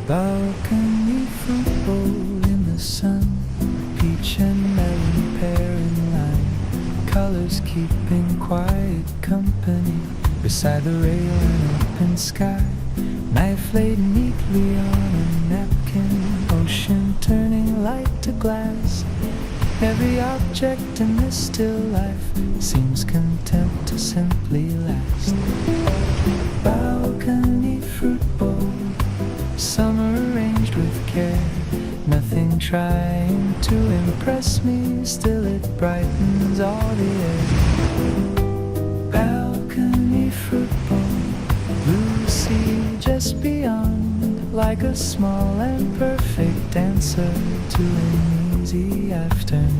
Balcony fruit bowl in the sun, peach and melon pear in line, colors keeping quiet company beside the rail and open sky. Knife laid neatly on a napkin, ocean turning light to glass. Every object in this still life seems content to simply last. Balcony fruit bowl, summer arranged with care, nothing trying to impress me, still it brightens all the air. Balcony fruit bowl, blue sea just beyond, like a small and perfect answer to an easy afternoon.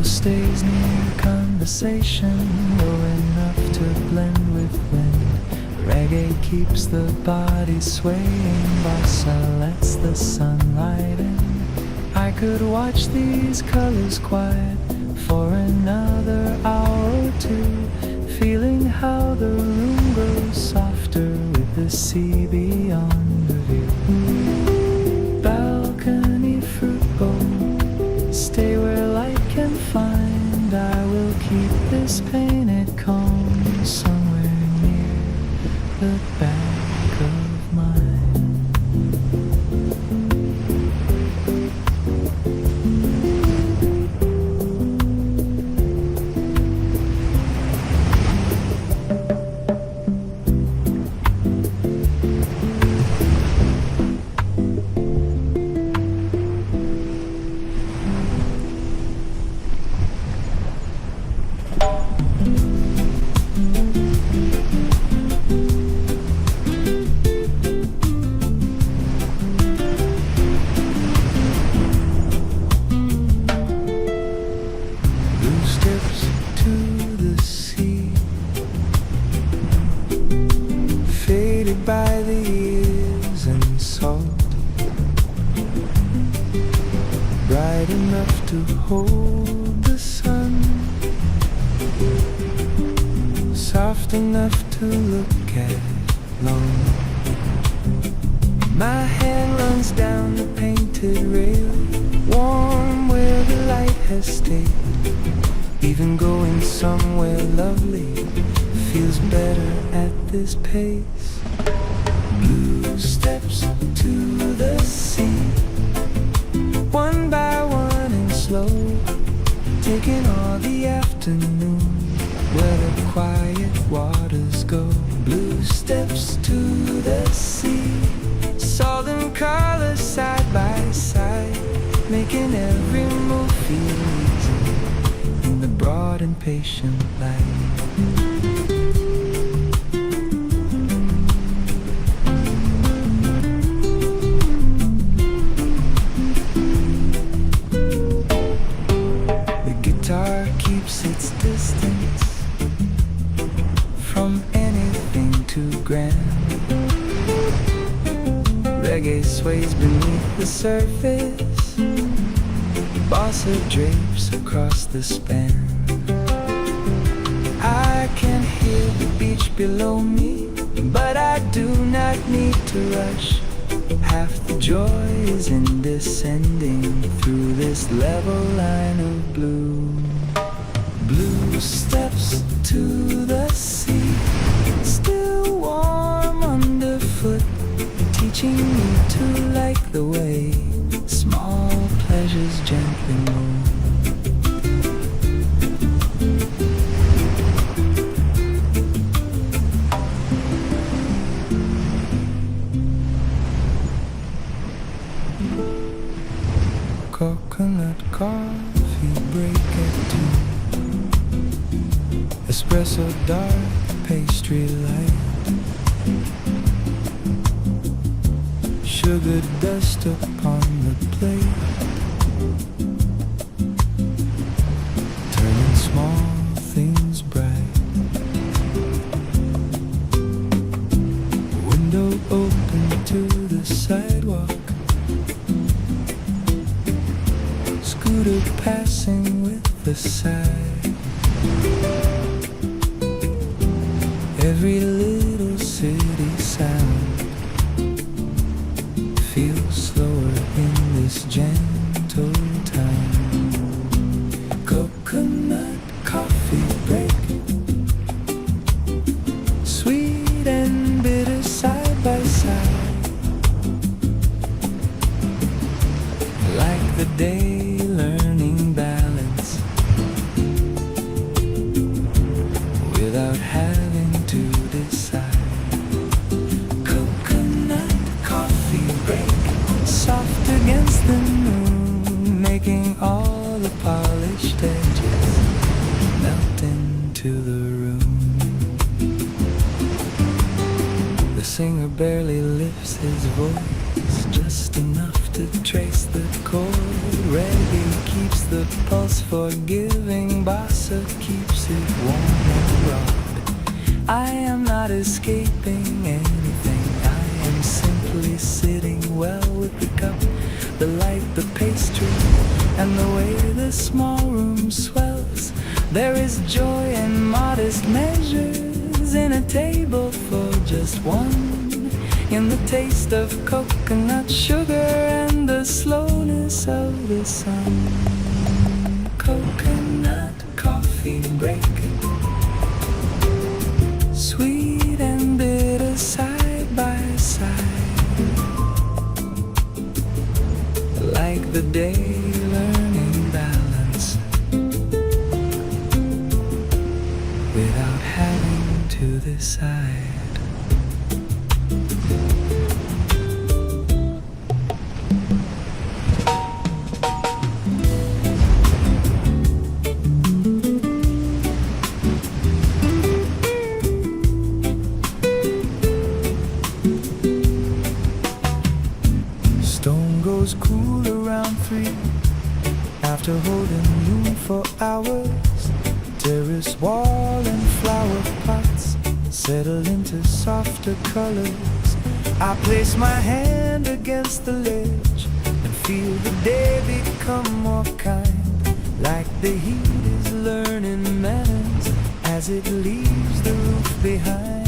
Stays near conversation, low enough to blend with wind. Reggae keeps the body swaying, Bossa lets the sunlight in. I could watch these colors quiet for another hour or two, feeling how the room grows softer with the sea beyond the view. Balcony fruit bowl, stay where light can find. I will keep this painted calm somewhere near the back of mine. By the years and salt, bright enough to hold the sun, soft enough to look at long. My hand runs down the painted rail, warm where the light has stayed. Even going somewhere lovely feels better at this pace. Blue steps to the sea, one by one and slow, taking all the afternoon where the quiet waters go. Blue steps to the sea, saw them colors side by side, making every move feel easy in the broad and patient light. Keeps its distance from anything too grand. Reggae sways beneath the surface, Bossa drapes across the span. I can hear the beach below me, but I do not need to rush. Half the joy is in descending through this level line of blue. Blue steps to the sea, still warm underfoot, teaching me to like the way small pleasures gently move. Coconut coffee break at 2, espresso dark, pastry light, sugar dust upon the plate, scooter passing with a sigh. Every little city sound feels slower in this gentle time. Coconut coffee break, sweet and bitter side by side, like the day learning balance without having to decide. Coconut coffee break, soft against the moon, making all the polished edges melt into the room. The singer barely lifts his voice, just enough to trace the chord. Reggae keeps the pulse forgiving, Bossa keeps it warm and broad. I am not escaping anything, I am simply sitting well with the cup, the light, the pastry, and the way the small room swells. There is joy in modest measures in a table for just one, in the taste of coconut sugar and the slowness of the sun. Coconut coffee break, sweet and bitter side by side, like the day learning balance without having to decide. Stone goes cool around 3 after holding room for hours. Terrace wall and flower pots settle into softer colors. I place my hand against the ledge and feel the day become more kind, like the heat is learning manners as it leaves the roof behind.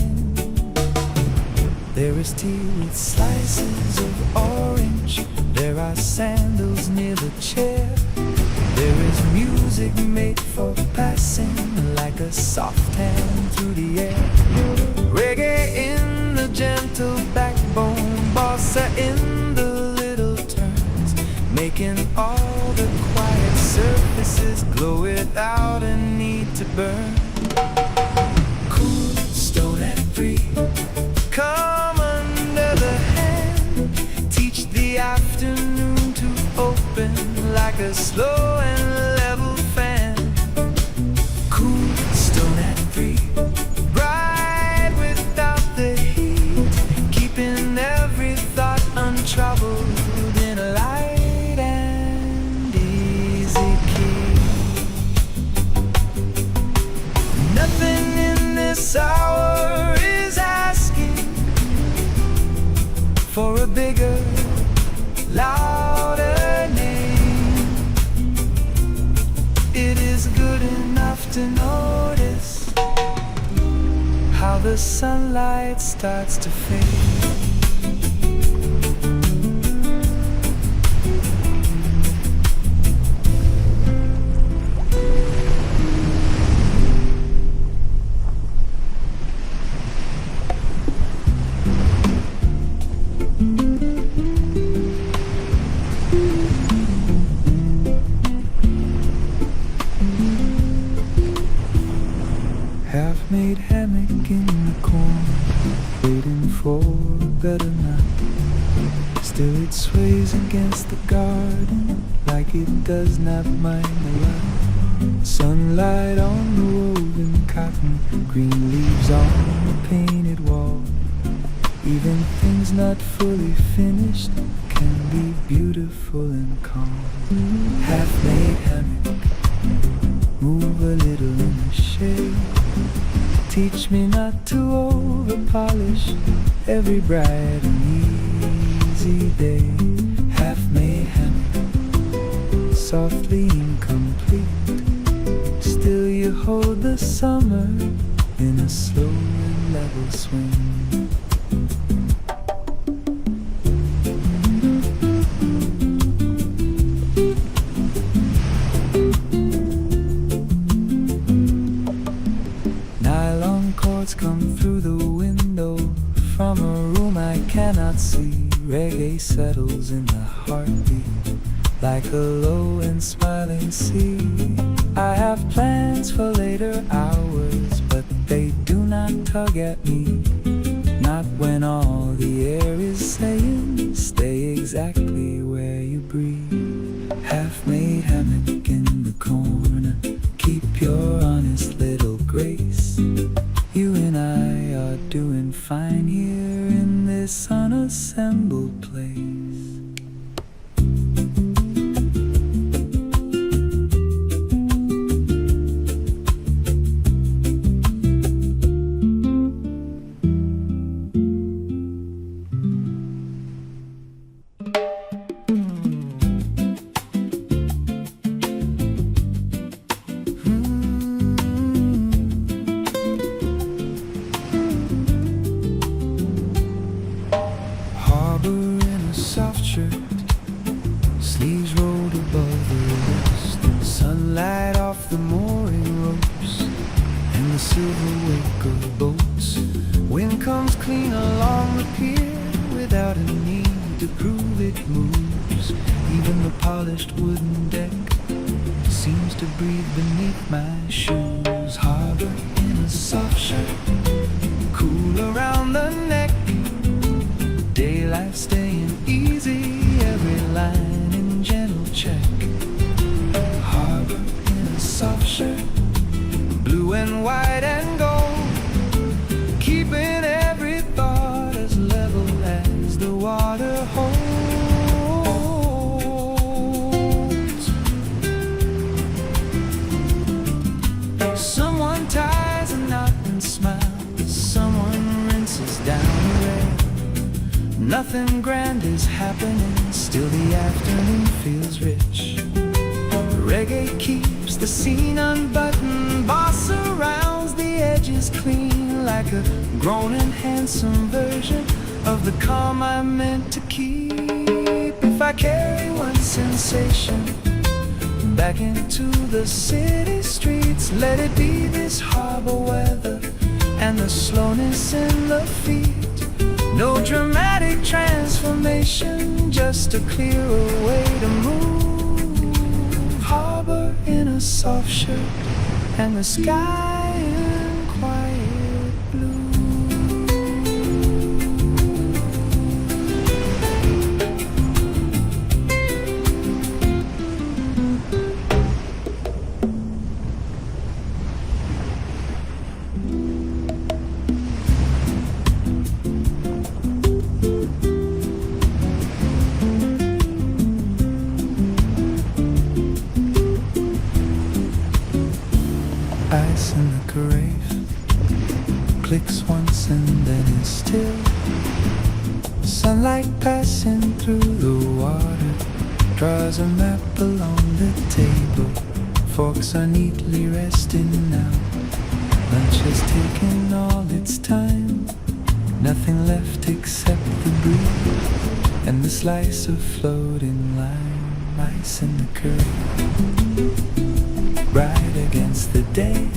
There is tea with slices of orange, there are sandals near the chair. There is music made for passing, like a soft hand through the air. Reggae in the gentle backbone, Bossa in the little turns, making all the quiet surfaces glow without a need to burn. Cool, stone and free, come under the hand, teach the afternoon to open like a slow and level fan. Cool, stone and free, bright without the heat, keeping every thought untroubled in a light and easy key. Nothing in this hour is asking for a bigger, louder name. It is good enough to notice how the sunlight starts to fade. Half-made hammock in the corner, waiting for a better night. Still it sways against the garden, like it does not mind the light. Sunlight on the woven cotton, green leaves on the painted wall. Even things not fully finished can be beautiful and calm. Half-made hammock, move a little in the shade. Teach me not to over-polish every bright and easy day. Half-made hammock, softly incomplete. Still you hold the summer in a slow and level swing. Nylon cords come through the window from a room I cannot see. Reggae settles in the heartbeat like a low and smiling sea. I have plans for later hours, but they do not tug at me. Not when all the air is saying, stay exactly where you breathe. Half-made hammock in the corner, keep your honest little grace. You and I are doing fine here in this unassembled place. Soft shirt, sleeves rolled above the wrist. Sunlight off the mooring ropes and the silver wake of boats. Wind comes clean along the pier without a need to prove it moves. Even the polished wooden deck seems to breathe beneath my shoes. Harbor in a soft shirt, cool around the neck. Day life staying easy, every line in gentle check. Harbor in a soft shirt, blue and white and gold, keeping every thought as level as the water holds. Someone ties a knot and smiles, someone rinses down a rail. Nothing grand is happening, still the afternoon feels rich. Reggae keeps the scene unbuttoned, Bossa rounds the edges clean, like a grown and handsome version of the calm I meant to keep. If I carry one sensation back into the city streets, let it be this harbor weather and the slowness in the feet. No dramatic transformation, just a clearer way to move. Harbor in a soft shirt and the sky in quiet blue. Ice in the carafe clicks once and then is still. Sunlight passing through the water draws a map along the table. Forks are neatly resting now. Lunch has taken all its time. Nothing left except the breeze and the slice of floating lime. Ice in the carafe, bright against the day.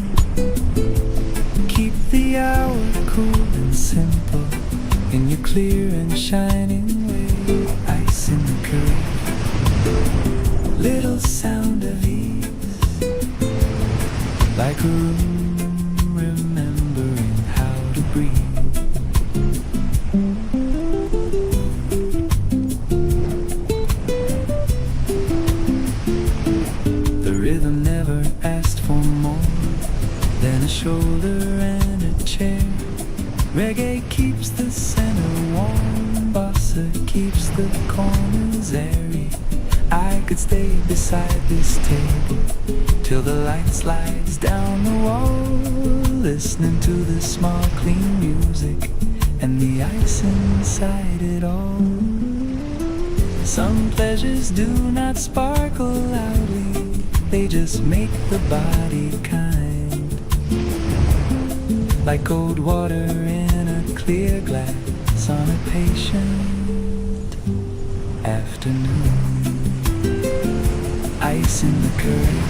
Keep the hour cool and simple in your clear and shining way. Ice in the carafe, little sound of ease, like a room remembering how to breathe. Shoulder and a chair. Reggae keeps the center warm, Bossa keeps the corners airy. I could stay beside this table till the light slides down the wall, listening to the small clean music and the ice inside it all. Some pleasures do not sparkle loudly, they just make the body kind, like cold water in a clear glass on a patient afternoon. Ice in the current,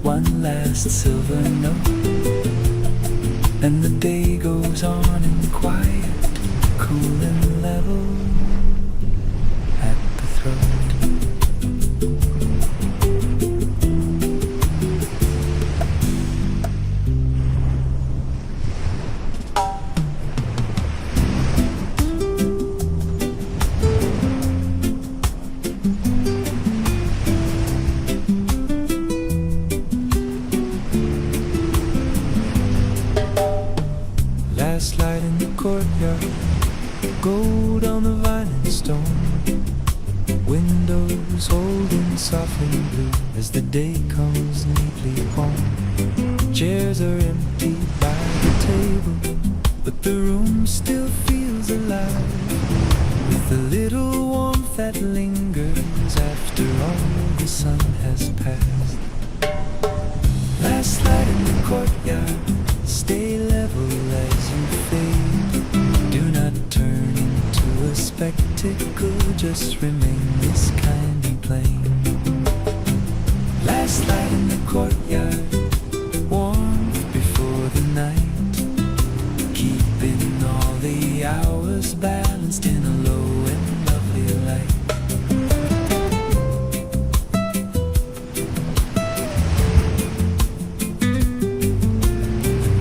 one last silver note, and the day goes on in quiet, cool and level at the throat. Last light in the courtyard, gold on the vine and stone, windows holding softly blue as the day comes neatly home. Chairs are empty by the table, but the room still feels alive, with a little warmth that lingers after all the sun has passed. Last light in the courtyard, stay level as you fade. Do not turn into a spectacle, just remain this kind and plain. Last light in the courtyard, warmth before the night, keeping all the hours balanced in a low and lovely light.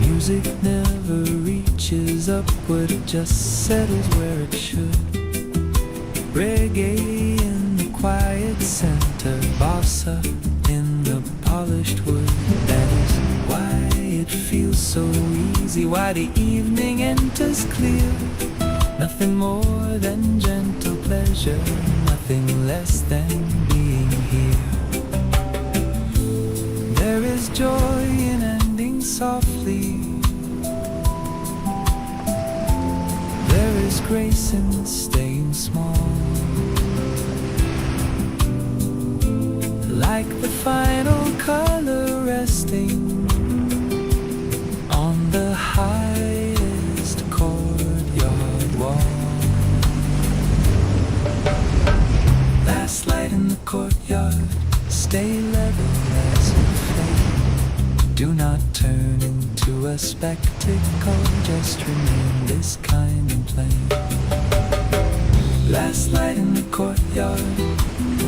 Music never reaches upward, it just settles where it should. Reggae in the quiet center, Bossa in the polished wood. That is why it feels so easy, why the evening enters clear. Nothing more than gentle pleasure, nothing less than being here. There is joy in ending softly, there is grace in staying small, like the final color resting on the highest courtyard wall. Last light in the courtyard, stay level as you fade. Do not turn into a spectacle, just remain this kind and plain. Last light in the courtyard,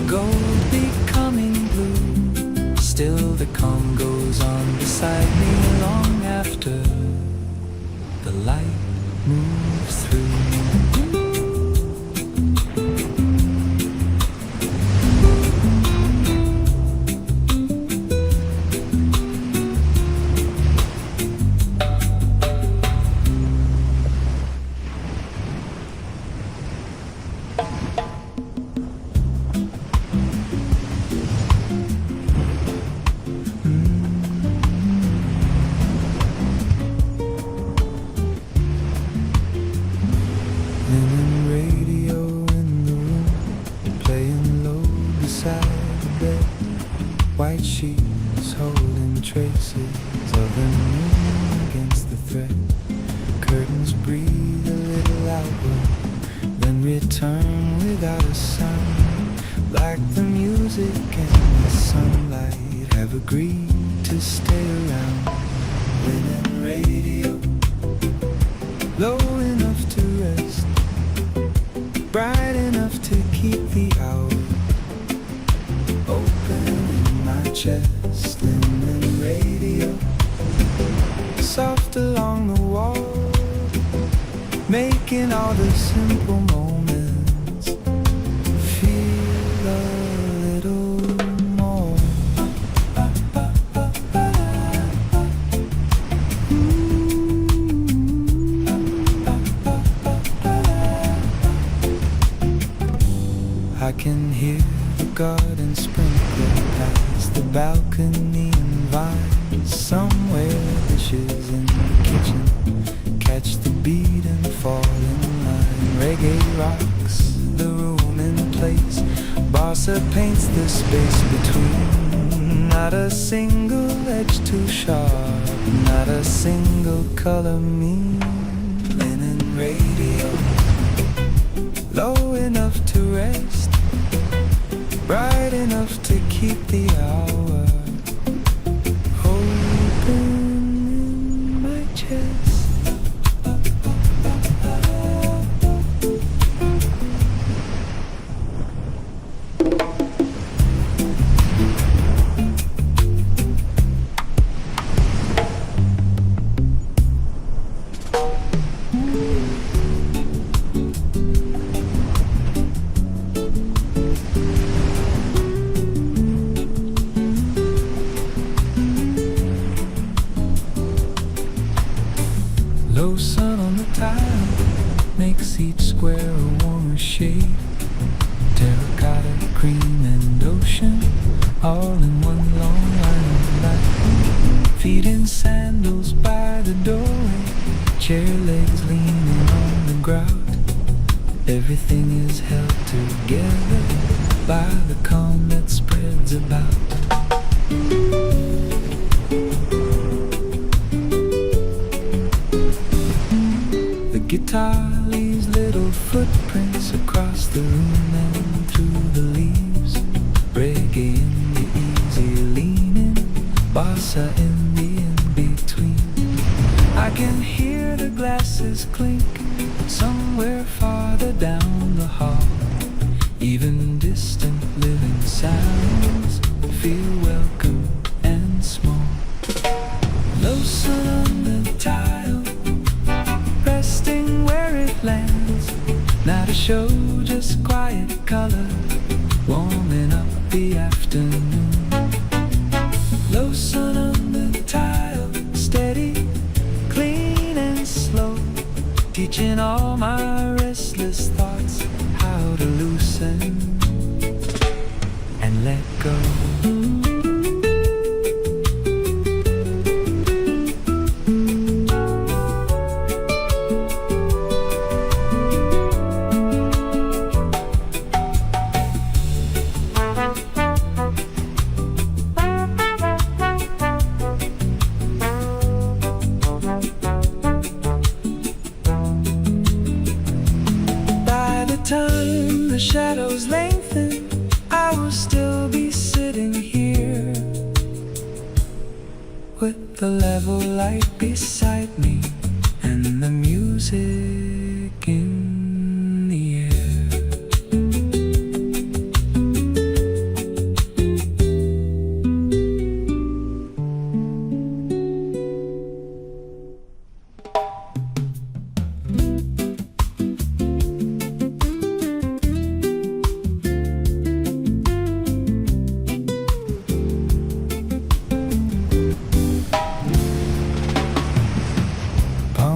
gold becoming blue. Still the calm goes on beside me long after the light moves through. White sheets holding traces of the moon against the thread. Curtains breathe a little outward, then return without a sound, like the music and the sunlight have agreed to stay around. Linen radio, low enough to rest, bright enough to keep the hour open in my chest. Linen radio, soft along the wall, making all the simple moments feel a little more. I can hear the garden sprinkler past the balcony and vines. Somewhere dishes in the kitchen catch the beat and fall in line. Reggae rocks the room place. Bossa paints the space between. Not a single edge too sharp, not a single color mean. Linen radio, low enough to rest, bright enough to keep the hour open in my chest. Low sun on the tile makes each square a warmer shade. Terracotta, cream and ocean, all in one long line of light. Feet in sandals by the doorway, chair legs leaning on the grout. Everything is held together by the calm that spreads about. Guitar leaves little footprints across the room and through the leaves. Reggae in the easy leaning, Bossa in the in-between. I can hear the glasses clink somewhere farther down the hall. Even distant living sounds feel welcome and small. Low sun on the tile, resting where it lands. Not a show, just quiet color, warming up the afternoon. Low sun on the tile, steady, clean and slow, teaching all my restless thoughts how to loosen and let go. Time the shadows lengthen, I will still be sitting here with the level light beside me and the music in the air.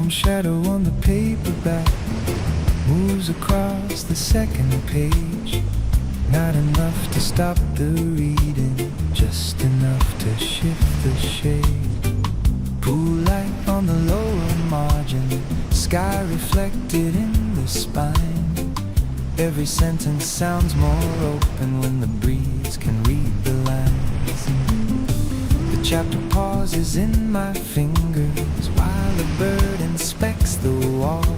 Shadow on the paperback moves across the second page. Not enough to stop the reading, just enough to shift the shade. Pool light on the lower margin, sky reflected in the spine. Every sentence sounds more open when the breeze can read the lines. The chapter pauses in my fingers while a bird inspects the wall.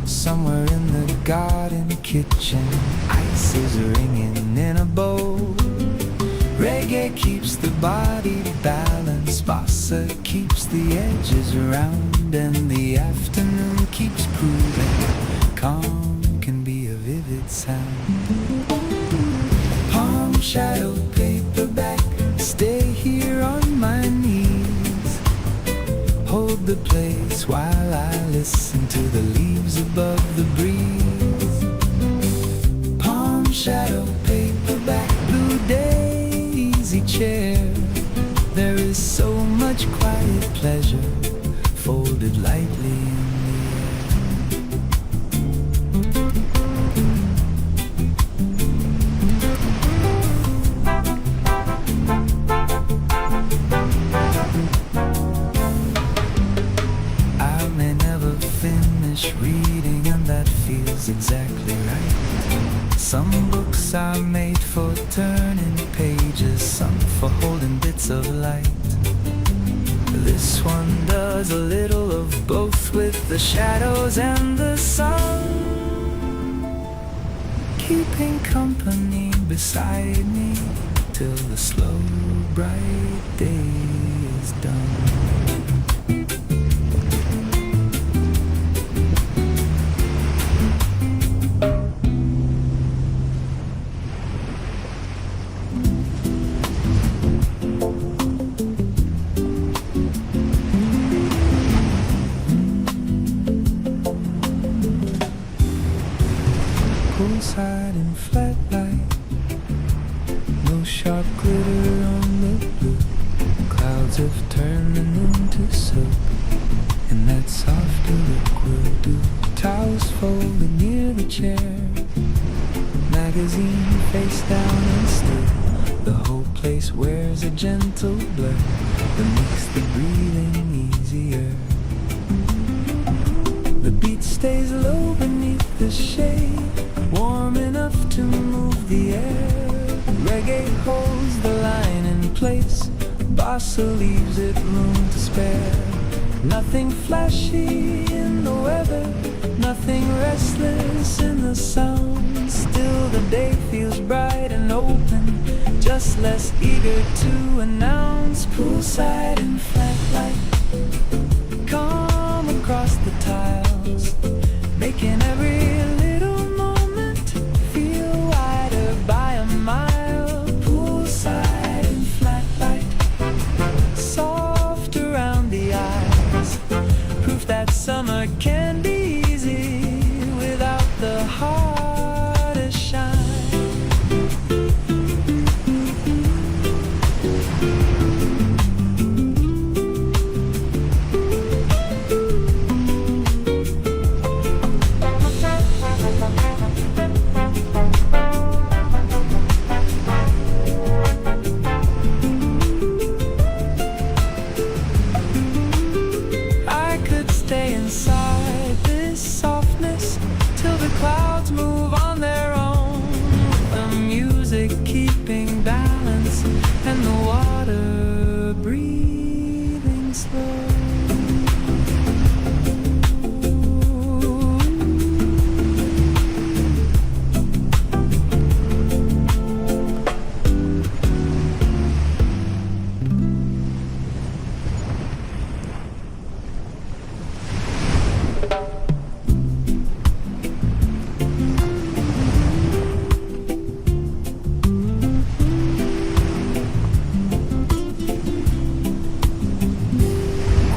Somewhere in the garden kitchen, ice is ringing in a bowl. Reggae keeps the body balanced, Bossa keeps the edges round, and the afternoon keeps proving calm can be a vivid sound. Palm shadow paperback, stay here on my knees. Hold the place while I listen to the leaves above the breeze. Palm shadow paperback, blue day, easy chair. There is so much quiet pleasure folded lightly in reading, and that feels exactly right. Some books for holding bits of light. This one does a little of both with the shadows and the sun, keeping company beside me till the slow bright day is done. Poolside in flat light, no sharp glitter on the blue. Clouds have turned the noon to soap, and that soft liquid dew. Towels folded near the chair, magazine face down and still. The whole place wears a gentle blur that makes the breathing easier. The beat stays low beneath the shade, warm enough to move the air. Reggae holds the line in place, Bossa leaves it room to spare. Nothing flashy in the weather, nothing restless in the sound. Still the day feels bright and open, just less eager to announce. Poolside in flat light, come across the tiles, making every little moment feel wider by a mile. Poolside in flat light, soft around the eyes, proof that summer can be easy without the hardest shine. I could stay inside this softness till the clouds move on their own, the music keeping balance and the water breathing slow.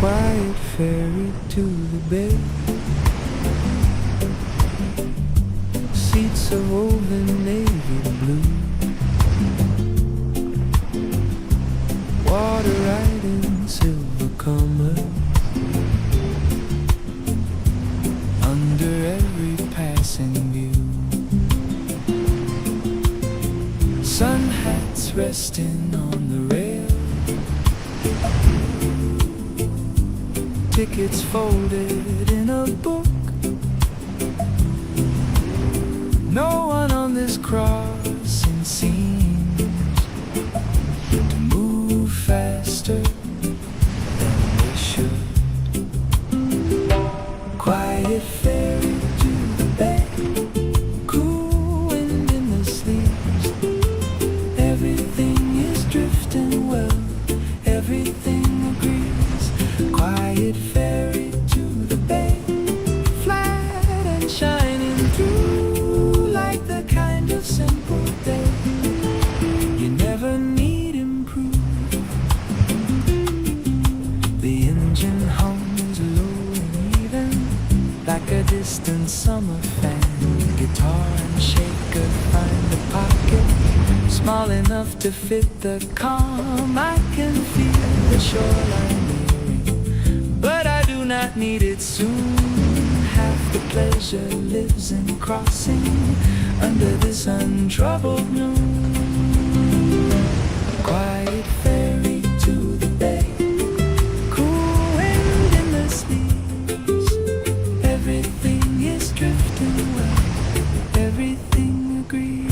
Quiet ferry to the bay, seats of woven navy blue, water riding silver comers, under every passing view. Sun hats resting on the rail, tickets folded in a book. No one on this crossing seems to move faster than they should. Quiet ferry to the bay, cool wind in the sleeves. Everything is drifting well, everything agrees. Quiet ferry to the bay, flat and shining through like the kind of simple day you never need improve. The engine hums low and even, like a distant summer fan. Guitar and shaker find a pocket small enough to fit the calm. I can feel the shoreline nearing, but I do not need it soon. Half the pleasure lives in crossing under this untroubled moon. Quiet ferry to the bay, cool wind in the sleeves. Everything is drifting well, everything agrees.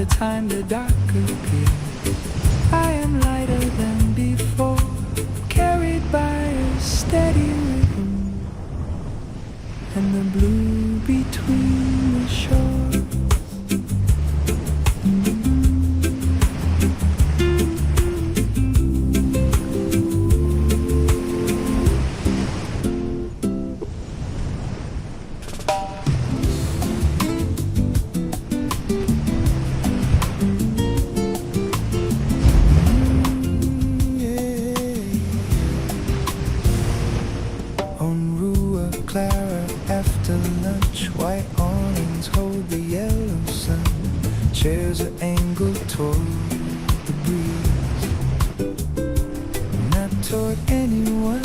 the time the dark appears, I am lighter than before, carried by a steady rhythm and the blue between the shores. After lunch, white awnings hold the yellow sun. Chairs are angled toward the breeze, not toward anyone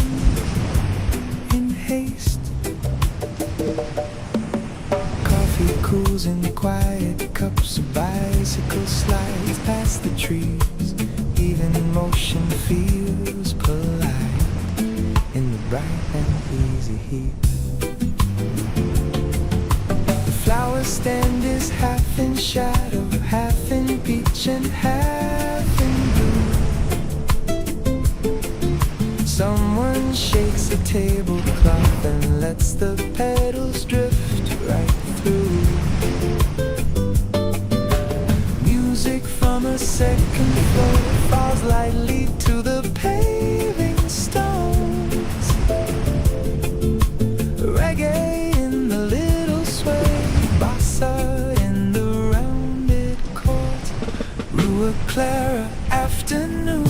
in haste. Coffee cools in quiet cups, a bicycle slides past the trees. Even motion feels polite in the bright and easy heat. Flower stand is half in shadow, half in peach and half in blue. Someone shakes a tablecloth and lets the petals drift right through. Music from a second floor falls lightly to the paving stones. Reggae in the little sway, Bossa in the rounded court. Rua Clara afternoon,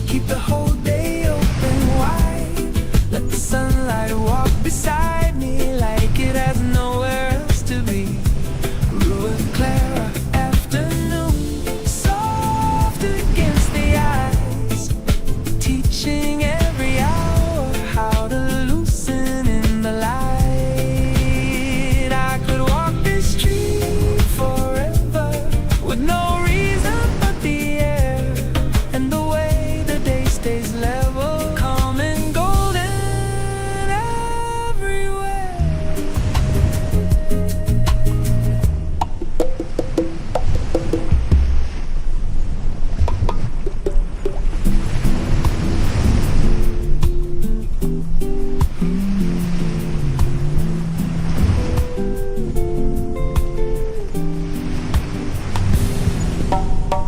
keep the whole day open wide. Let the sunlight walk beside me like it has nowhere else to be. Rua Clara afternoon, soft against the eyes, teaching every hour how to loosen in the light. I could walk this street forever with no reason but the air and the way the day stays level, calm and golden everywhere.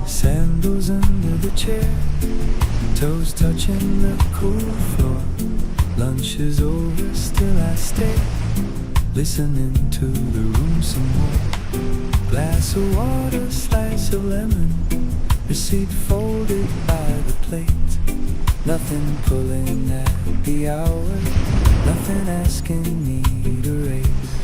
Sandals under the chair, toes touching the cool floor. Lunch is over, still I stay, listening to the room some more. Glass of water, slice of lemon, receipt folded by the plate. Nothing pulling at the hour, nothing asking me to raise.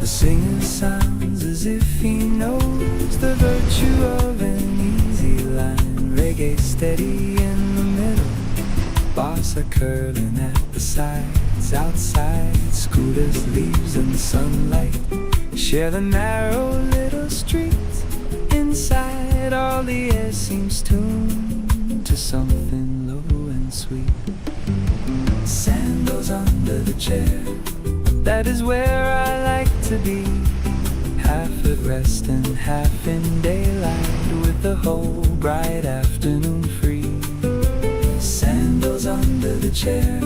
The singer sounds as if he knows the virtue of an easy line. Reggae steady in the middle, Bossa curling at the sides. Outside, scooters, leaves and sunlight share the narrow little street. Inside, all the air seems tuned to something low and sweet. Sandals under the chair, that is where I like to be. Half at rest and half in daylight, with the whole bright afternoon free. Sandals under the chair,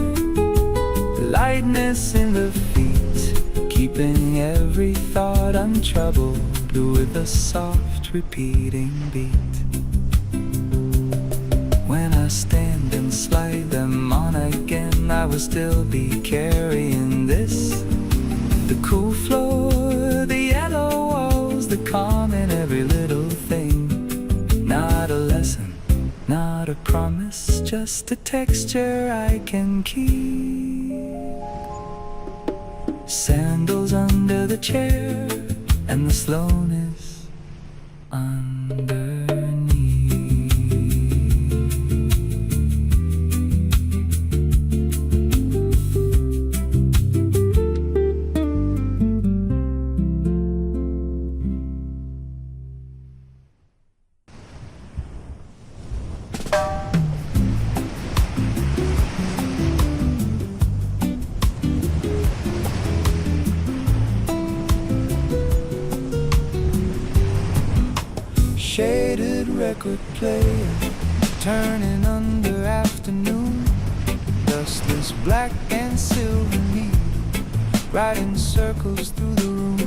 lightness in the feet, keeping every thought untroubled with a soft repeating beat. When I stand and slide them on again, I will still be carrying this. The cool floor, the yellow walls, the calm in every little thing. Not a lesson, not a promise, just a texture I can keep. Sandals under the chair, and the slowness underneath. shaded record player, turning under afternoon, dustless black and silver needle, riding circles through the room.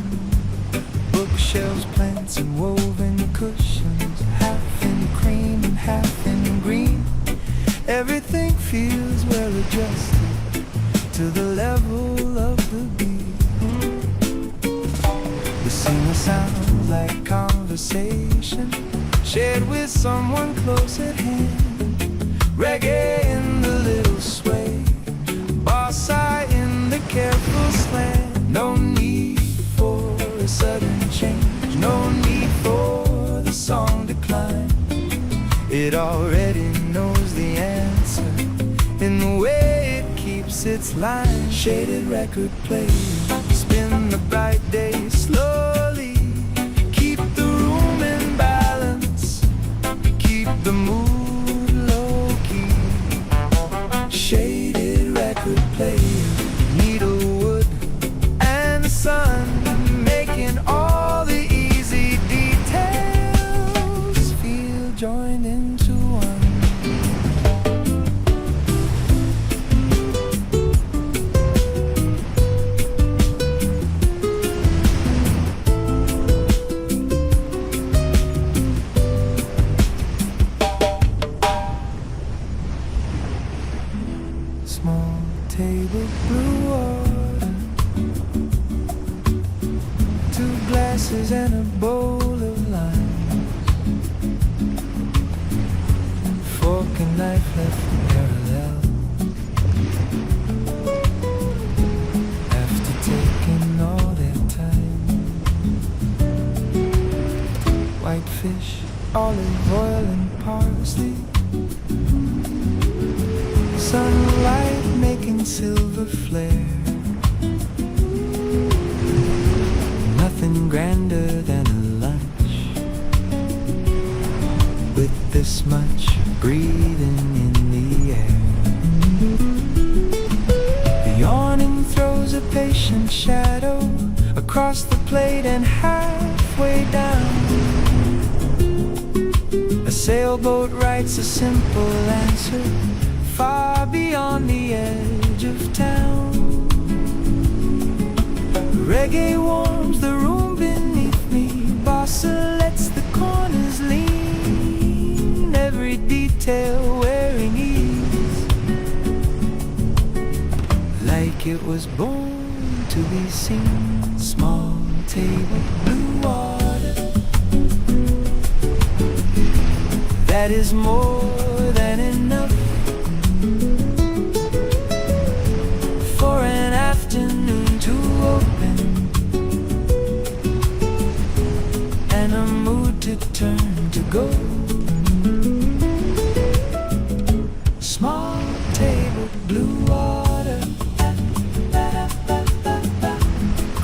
Bookshelves, plants and woven cushions, half in cream and half in green. Everything feels well adjusted to the level of the beat. The singer sounds like conversation shared with someone close at hand. Reggae in the little sway, Bossa in the careful slant. No need for a sudden change, no need for the song decline. It already knows the answer in the way it keeps its line. Shaded record player, spin the bright day slowly, keep the room in balance, keep the mood low-key. Shaded record player, needlewood and the sun, making all the easy details feel joined into one. Small table, blue water, 2 glasses and a bowl of limes, fork and knife left parallel. After taking all their time, white fish, olive oil and parsley, sunlight making silver flare. Nothing grander than a lunch with this much breathing in the air. The yawning throws a patient shadow across the plate and halfway down. A sailboat writes a simple answer far beyond the edge of town. Reggae warms the room beneath me, Bossa lets the corners lean, every detail wearing ease, like it was born to be seen. Small table, blue water, that is more than enough for an afternoon to open and a mood to turn to go. Small table, blue water,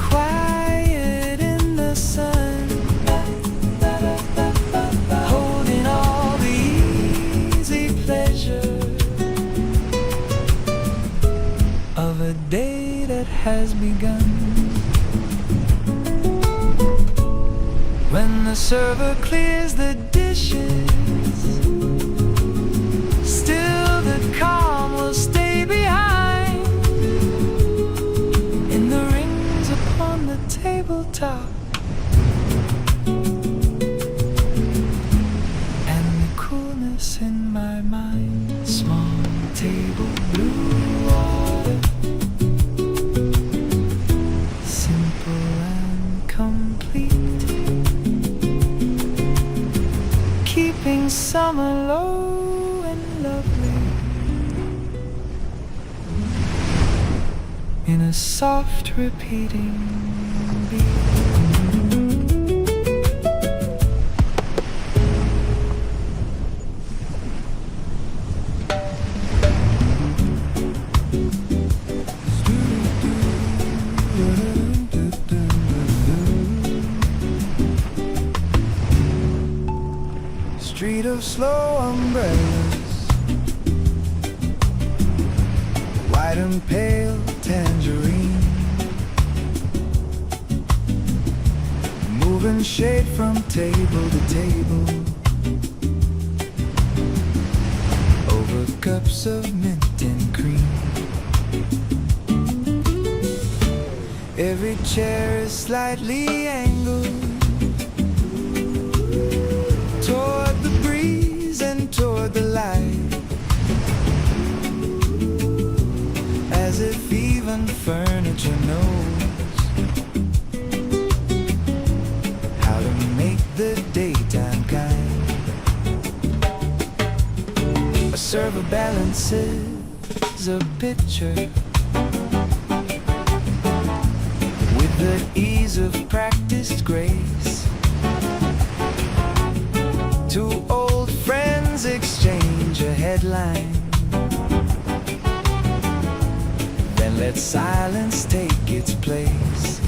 quiet in the sun, holding all the easy pleasure of a day that has begun. When the server clears the dishes, still the calm will stay behind in the rings upon the tabletop and the coolness in my mind. Small table, blue water, simple and complete, keeping summer low and lovely in a soft repeating beat. Street of slow umbrellas, white and pale tangerine, moving shade from table to table, drops of mint and cream. Every chair is slightly angled toward the breeze and toward the light, as if even furniture knows how to make the daytime kind. A server balances a picture with the ease of practiced grace. Two old friends exchange a headline, then let silence take its place.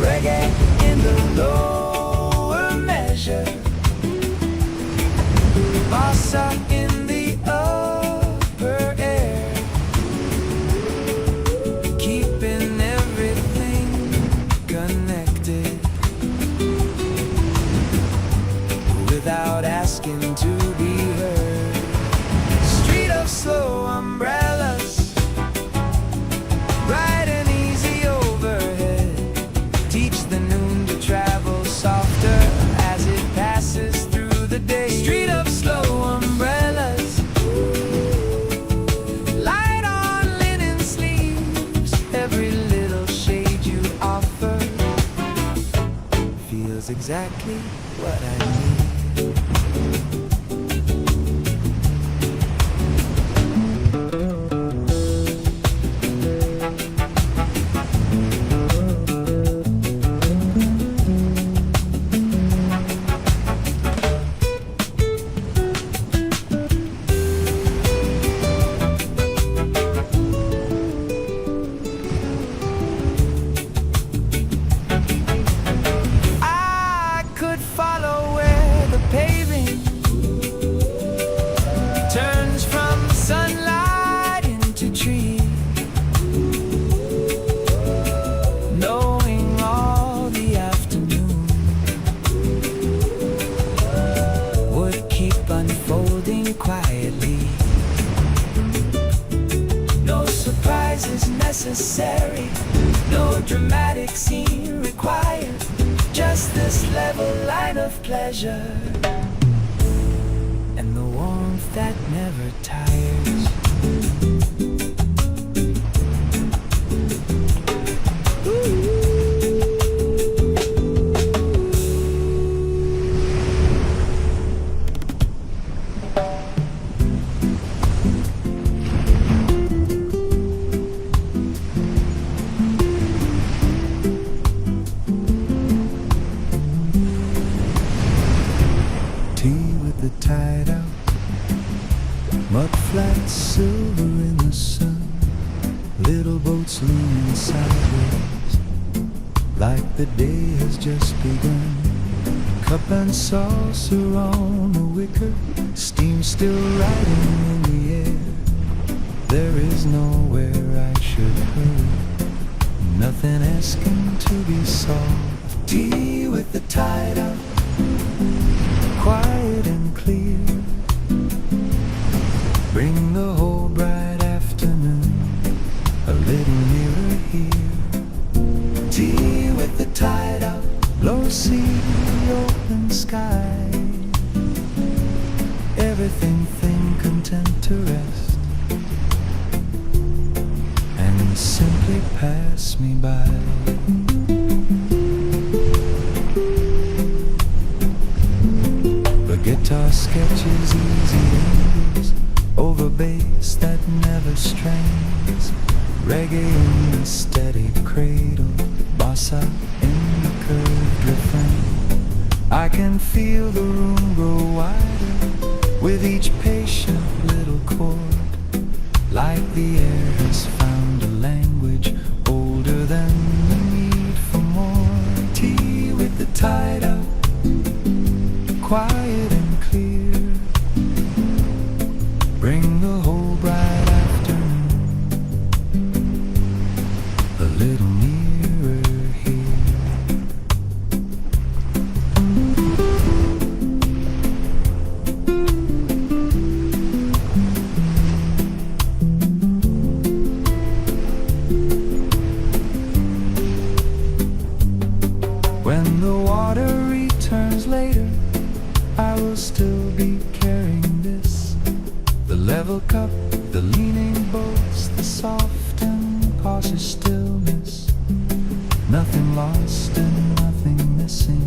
Reggae in the lower measure, Bossa in the upper air, keeping everything connected without asking to be heard. Street of slow umbrellas, bright and easy overhead, teach the noon to travel softer as it passes through the day. Street of slow umbrellas, light on linen sleeves, every little shade you offer feels exactly what I need. Necessary, no dramatic scene required, just this level line of pleasure and the warmth that never tires. The tide out, mud flats silver in the sun, little boats leaning sideways like the day has just begun. Cup and saucer on the wicker, steam still riding in the air. There is nowhere I should hurry, nothing asking to be solved. Tea with the tide out, quiet and clear, bring the whole bright afternoon a little nearer here. Tea with the tide out, low sea, open sky, everything content to rest and simply pass me by. Guitar sketches, easy angles over bass that never strains. Reggae in the steady cradle, Bossa in the curved refrain. I can feel the room grow wider with each patient little chord, like the air has found a language older than the need for more. Tea with the tide out, quiet and clear, bring the whole bright afternoon a little nearer here. later, I will still be carrying this. The level cup, the leaning bolts, the soft and cautious stillness. Nothing lost and nothing missing,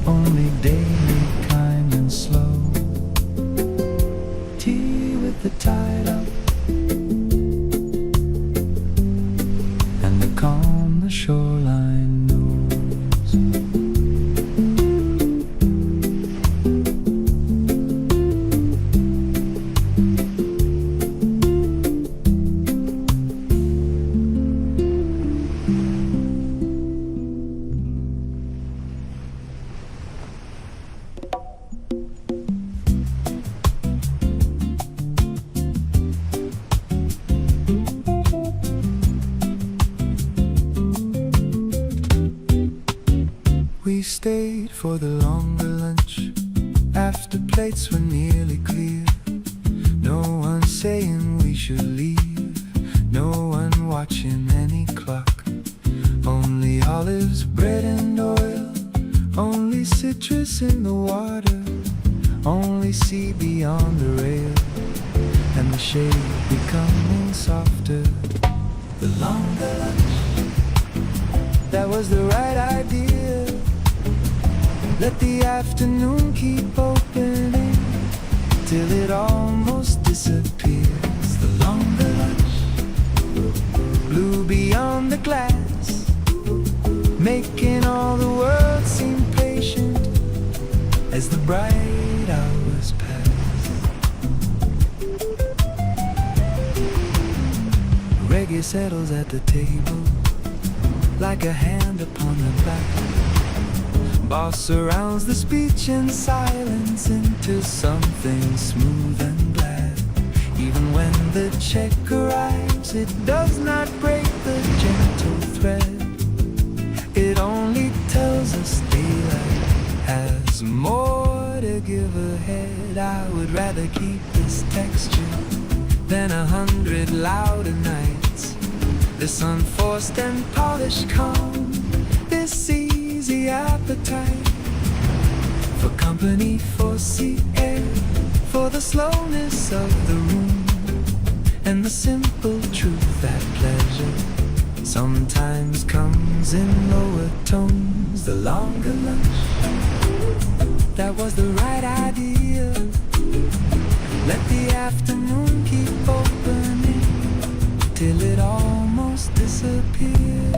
only daily kind and slow. Tea with the tide up and the calm the shoreline knows. We stayed for the longer lunch after plates were nearly clear. No one saying we should leave, no one watching any clock. Only olives, bread and oil, only citrus in the water, only sea beyond the rail, and the shade becoming softer. The longer lunch, that was the right idea. Let the afternoon keep opening till it almost disappears. The longer lunch, blue beyond the glass, making all the world seem patient as the bright hours pass. Reggae settles at the table like a hand upon the back. Boss surrounds the speech in silence into something smooth and glad. Even when the check arrives, it does not break the gentle thread. It only tells us daylight has more to give ahead. I would rather keep this texture than 100 louder nights. This unforced and polished calm, this easy appetite for company, for sea air, for the slowness of the room, and the simple truth that pleasure sometimes comes in lower tones. The longer lunch, that was the right idea. Let the afternoon keep opening till it almost disappears.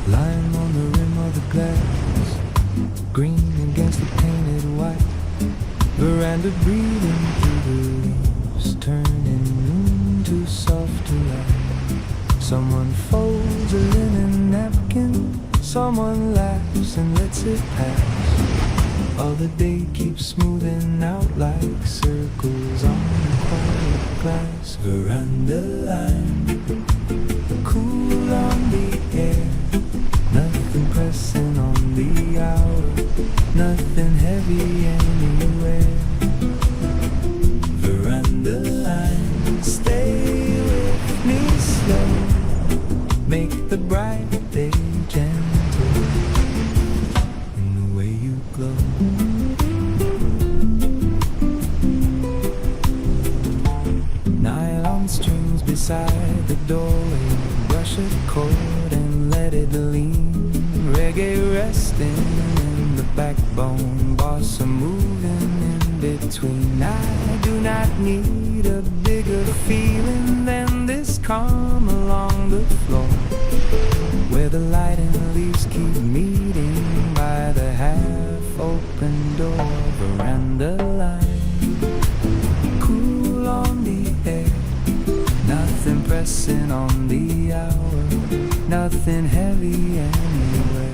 Lying on the rim of the glass, green against the painted white, veranda breathing through the leaves, turning into softer light. Someone folds a linen napkin, someone laughs and lets it pass. All the day keeps smoothing out like circles on the quiet glass. Veranda line, cool on the air, nothing pressing on the hour, nothing heavy anywhere. Veranda line, stay with me slow, make the bright day gentle in the way you glow. Nylon strings beside the doorway, brush a chord and let it lean. Reggae resting in the backbone, bossa moving in between. I do not need a bigger feeling than this calm along the floor, where the light and the leaves keep meeting by the half-open door. Veranda line, cool on the air, nothing pressing on the hour, nothing heavy anywhere.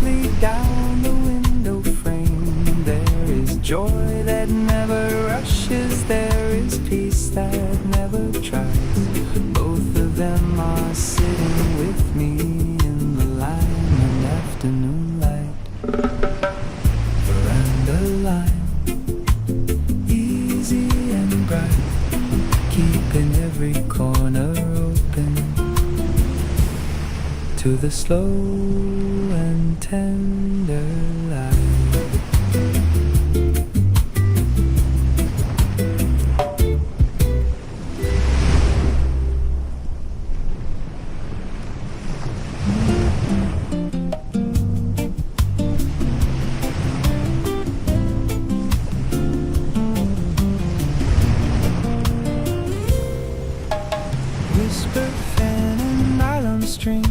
softly down the window frame. There is joy that never rushes, there is peace that never tries. Both of them are sitting with me in the lime and afternoon light. Veranda lime, easy and bright, keeping every corner open to the slow and tender light. Whisper fan and nylon string,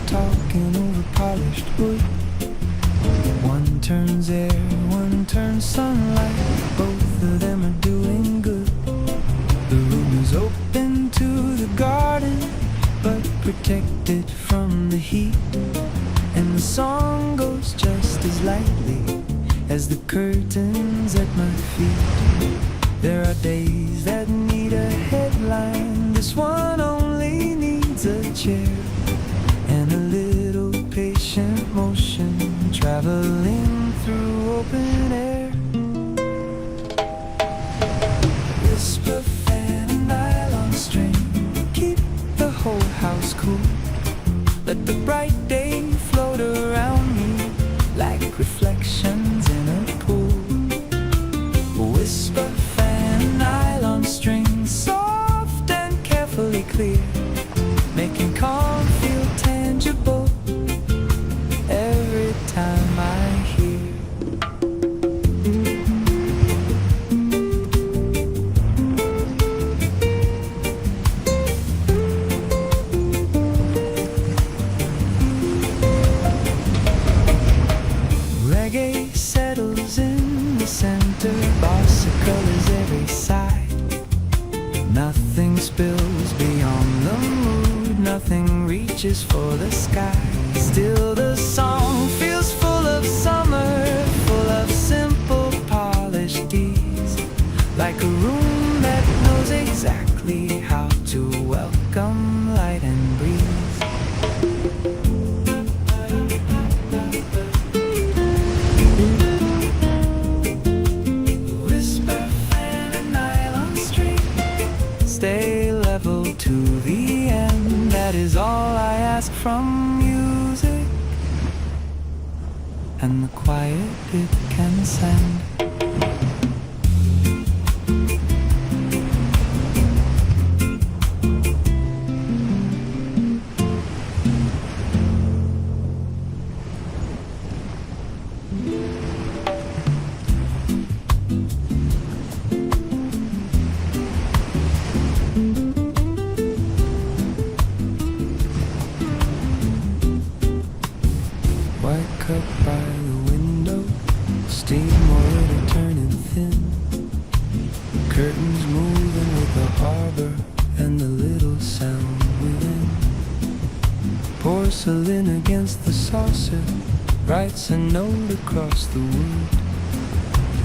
talking over polished wood. One turns air, one turns sunlight, both of them are doing good. The room is open to the garden, but protected from the heat. And the song goes just as lightly as the curtains at my feet. There are days that need a headline, this one only needs a chair and a little patient motion traveling through open air. Whisper fan and nylon string, keep the whole house cool. Let the bright day float around me like reflections in a pool. Whisper fan, nylon string, soft and carefully clear, making calm feel tangible every time I hear. Reggae settles in the center, Bossa colors every side. Nothing spills beyond the mood, nothing reaches for the sky. Still the song feels full of summer, full of simple polished ease, like a room that knows exactly how to welcome light and breeze. Stay level to the end, that is all I ask from music and the quiet it can send. White cup by the window, steam already turning thin. Curtains moving with the harbor and the little sound within. Porcelain against the saucer writes a note across the wood.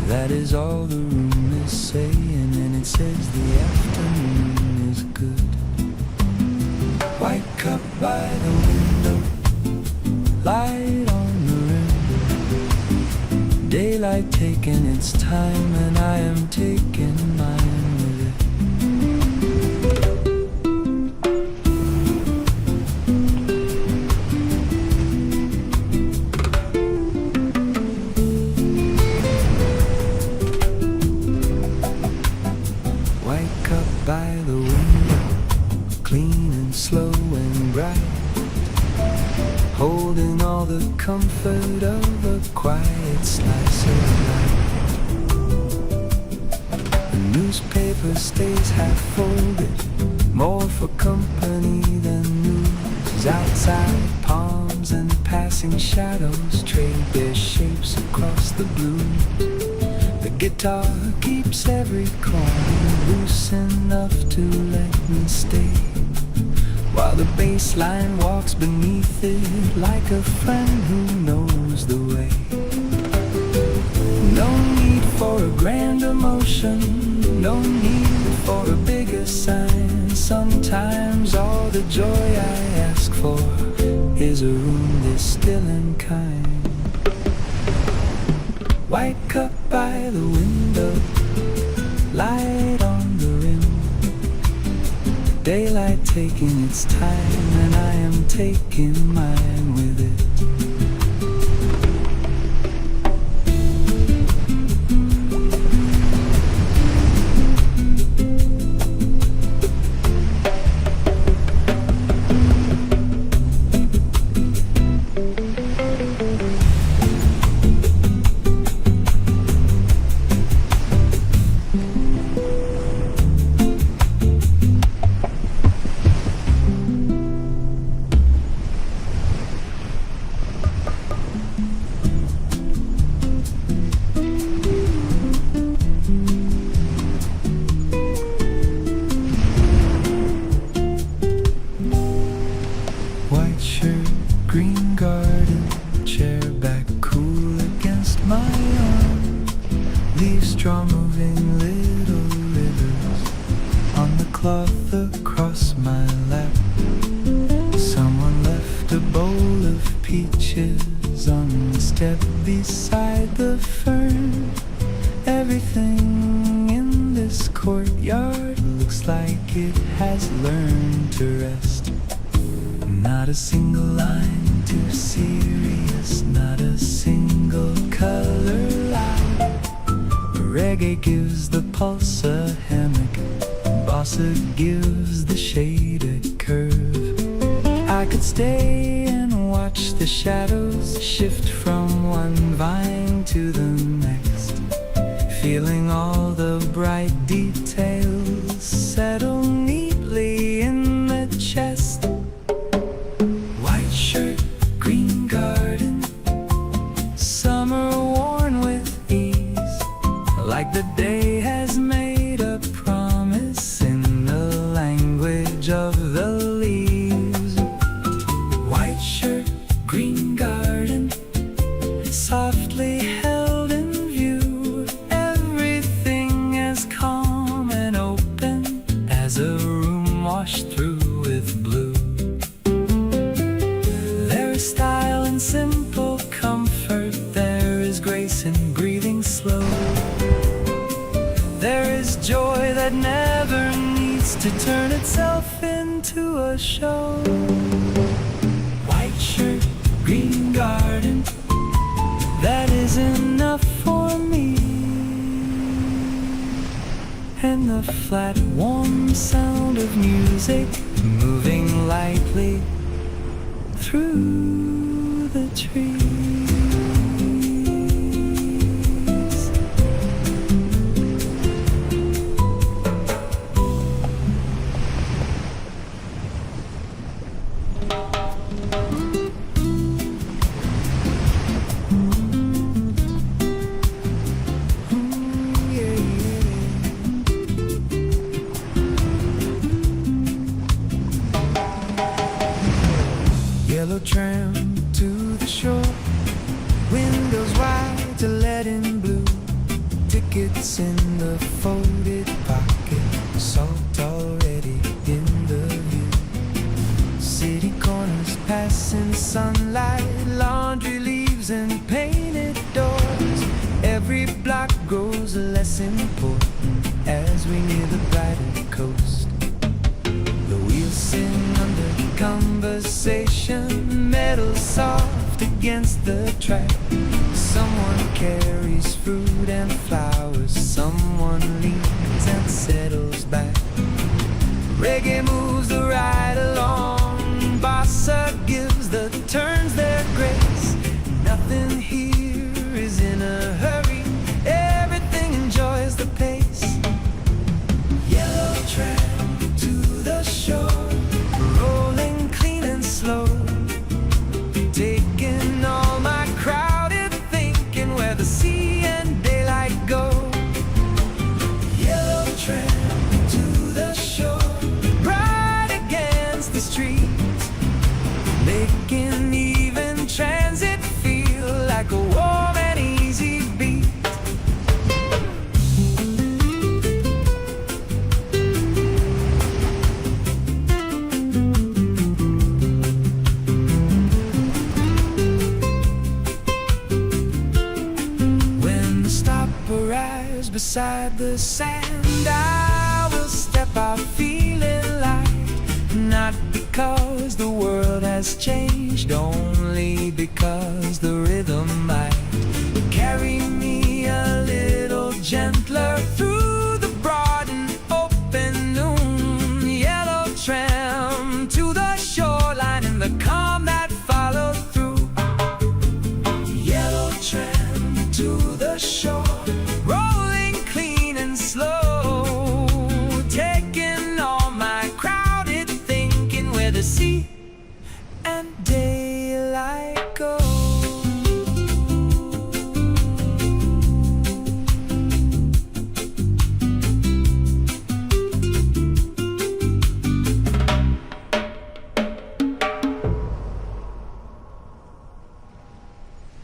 That is all the room is saying, and it says the afternoon is good. White cup by the window, light on the rim. Daylight taking its time, and I am taking mine with it. White cup by the window, clean and slow and bright, holding all the comfort of a quiet slice of life. The newspaper stays half folded, more for company than news. Outside, palms and passing shadows trade their shapes across the blue. The guitar keeps every corner loose enough to let me stay, while the bass line walks beneath it like a friend who knows shows the way. No need for a grand emotion, no need for a bigger sign. Sometimes all the joy I ask for is a room this still and kind. White cup by the window, light on the rim. Daylight taking its time, and I am taking mine with it. White shirt, green garden, chair back cool against my arm. Leaves straw moving little rivers on the cloth across my lap. Someone left a bowl of peaches on the step beside the fern. Everything in this courtyard looks like it has learned to rest. Not a single line too serious, not a single color loud. Reggae gives the pulse a hammock, Bossa gives the shade a curve. I could stay and watch the shadows shift from one vine to the next, feeling all the bright details settle neatly in the chest. White shirt, green garden, summer worn with ease, like the day has made a promise in the language of the leaves. White shirt, green garden, softly held in view, everything as calm and open as a room washed through with blue. There is style and simple comfort, there is grace in breathing slow. There is joy that never needs to turn itself into a show. White shirt, green garden, that is enough for me. And the flat, warm sound of music moving lightly through the trees. Yellow tram to the shore, windows wide to let in blue, tickets in the folded pocket, salt already in the view. City corners passing sunlight, laundry leaves and painted doors. Every block grows less important as we near the brighter coast. The wheels sing under conversation, metal soft against the track. Someone carries fruit and flowers, someone leans and settles back. Reggae moves the ride along, Bossa gives the turns their grace. Nothing here is in a hurry, everything enjoys the pace. Yellow tram to the shore, rolling clean and slow, taking all my crowded thinking where the sea and daylight go. Yellow tram to the shore, right against the street, making even transit feel like beside the sand. I will step out feeling light, not because the world has changed, only because the rhythm might carry me a little gentler through the broad and open noon. Yellow tram to the shoreline and the calm that followed through. Yellow tram to the shore, rolling clean and slow, taking all my crowded thinking where the sea